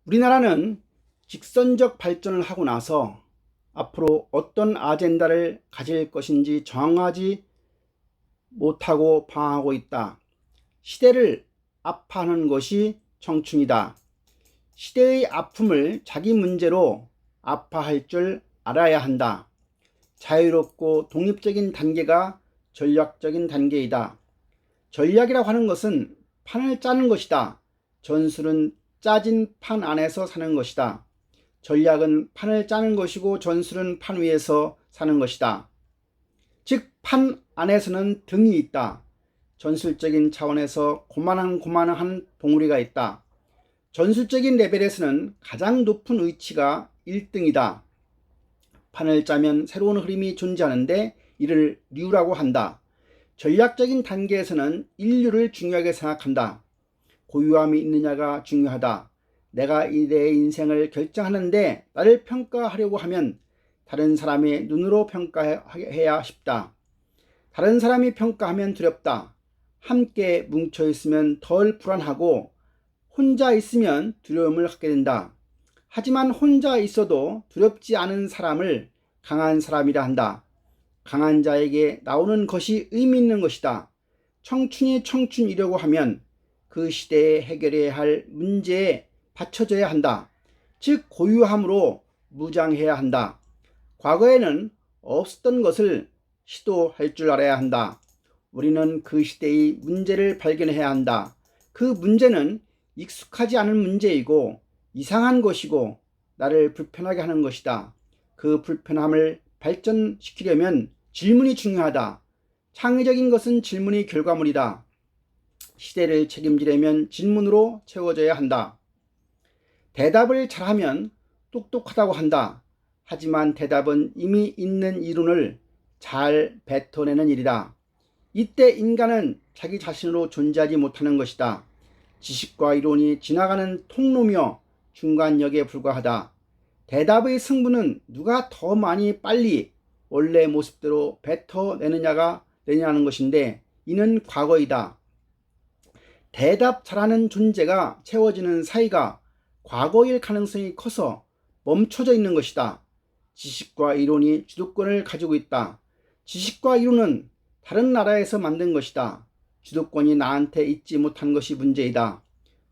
우리나라는 직선적 발전을 하고 나서 앞으로 어떤 아젠다를 가질 것인지 정하지 못하고 방황하고 있다. 시대를 아파하는 것이 청춘이다. 시대의 아픔을 자기 문제로 아파할 줄 알아야 한다. 자유롭고 독립적인 단계가 전략적인 단계이다. 전략이라고 하는 것은 판을 짜는 것이다. 전술은 짜진 판 안에서 사는 것이다. 전략은 판을 짜는 것이고 전술은 판 위에서 사는 것이다. 즉, 판 안에서는 등이 있다. 전술적인 차원에서 고만한 봉우리가 있다. 전술적인 레벨에서는 가장 높은 위치가 1등이다. 판을 짜면 새로운 흐름이 존재하는데 이를 류라고 한다. 전략적인 단계에서는 인류를 중요하게 생각한다. 고유함이 있느냐가 중요하다. 내가 내 인생을 결정하는데 나를 평가하려고 하면 다른 사람의 눈으로 평가해야 싶다. 다른 사람이 평가하면 두렵다. 함께 뭉쳐 있으면 덜 불안하고 혼자 있으면 두려움을 갖게 된다. 하지만 혼자 있어도 두렵지 않은 사람을 강한 사람이라 한다. 강한 자에게 나오는 것이 의미 있는 것이다. 청춘이 청춘이려고 하면 그 시대에 해결해야 할 문제에 받쳐줘야 한다. 즉, 고유함으로 무장해야 한다. 과거에는 없었던 것을 시도할 줄 알아야 한다. 우리는 그 시대의 문제를 발견해야 한다. 그 문제는 익숙하지 않은 문제이고 이상한 것이고 나를 불편하게 하는 것이다. 그 불편함을 발전시키려면 질문이 중요하다. 창의적인 것은 질문의 결과물이다. 시대를 책임지려면 질문으로 채워져야 한다. 대답을 잘하면 똑똑하다고 한다. 하지만 대답은 이미 있는 이론을 잘 뱉어내는 일이다. 이때 인간은 자기 자신으로 존재하지 못하는 것이다. 지식과 이론이 지나가는 통로며 중간역에 불과하다. 대답의 승부는 누가 더 많이 빨리 원래 모습대로 뱉어내느냐는 것인데 이는 과거이다. 대답 잘하는 존재가 채워지는 사이가 과거일 가능성이 커서 멈춰져 있는 것이다. 지식과 이론이 주도권을 가지고 있다. 지식과 이론은 다른 나라에서 만든 것이다. 주도권이 나한테 있지 못한 것이 문제이다.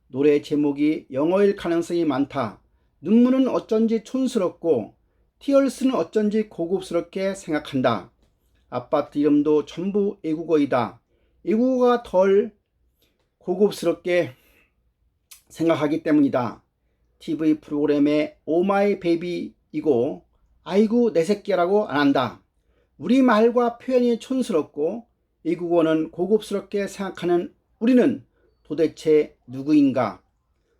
노래 제목이 영어일 가능성이 많다. 눈물은 어쩐지 촌스럽고 티얼스는 어쩐지 고급스럽게 생각한다. 아파트 이름도 전부 외국어이다. 외국어가 덜 고급스럽게 생각하기 때문이다. TV 프로그램에 오마이 베이비이고 아이고 내 새끼라고 안 한다. 우리말과 표현이 촌스럽고 외국어는 고급스럽게 생각하는 우리는 도대체 누구인가?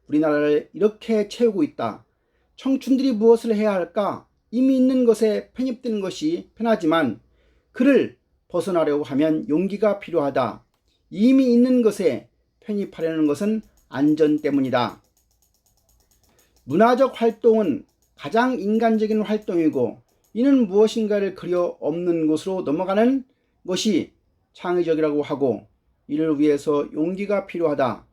우리나라를 이렇게 채우고 있다. 청춘들이 무엇을 해야 할까? 이미 있는 것에 편입되는 것이 편하지만 그를 벗어나려고 하면 용기가 필요하다. 이미 있는 것에 편입하려는 것은 안전 때문이다. 문화적 활동은 가장 인간적인 활동이고 이는 무엇인가를 그려 없는 곳으로 넘어가는 것이 창의적이라고 하고 이를 위해서 용기가 필요하다.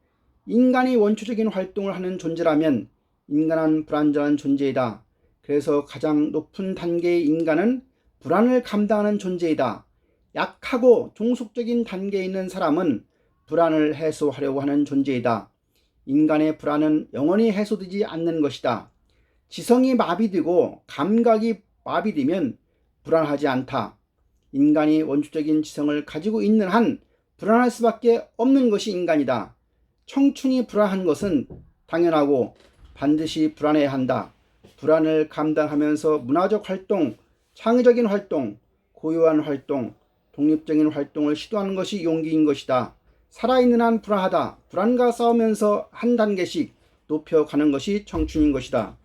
인간이 원초적인 활동을 하는 존재라면 인간은 불완전한 존재이다. 그래서 가장 높은 단계의 인간은 불안을 감당하는 존재이다. 약하고 종속적인 단계에 있는 사람은 불안을 해소하려고 하는 존재이다. 인간의 불안은 영원히 해소되지 않는 것이다. 지성이 마비되고 감각이 마비되면 불안하지 않다. 인간이 원초적인 지성을 가지고 있는 한 불안할 수밖에 없는 것이 인간이다. 청춘이 불안한 것은 당연하고 반드시 불안해야 한다. 불안을 감당하면서 문화적 활동, 창의적인 활동, 고유한 활동, 독립적인 활동을 시도하는 것이 용기인 것이다. 살아있는 한 불안하다. 불안과 싸우면서 한 단계씩 높여가는 것이 청춘인 것이다.